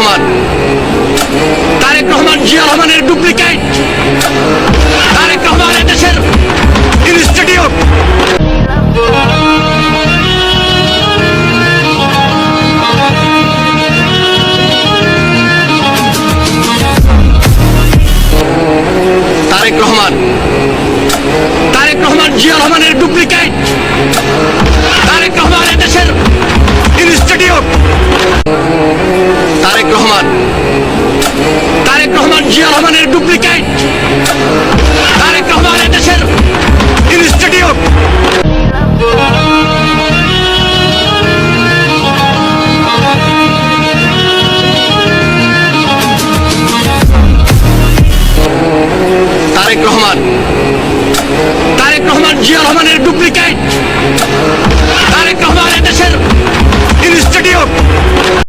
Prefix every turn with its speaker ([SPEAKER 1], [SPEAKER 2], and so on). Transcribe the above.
[SPEAKER 1] রহমান তারেক রহমান জিয়া রহমানের ডুপ্লিকেট। তারেক রহমান দেশের ইনস্টিটিউট। তারেক রহমান জিয়া রহমানের ডুপ্লিকেট। তারেক রহমান দেশের ইনস্টিটিউট। তারেক রহমান জিয়া রহমানের ডুপ্লিকেট।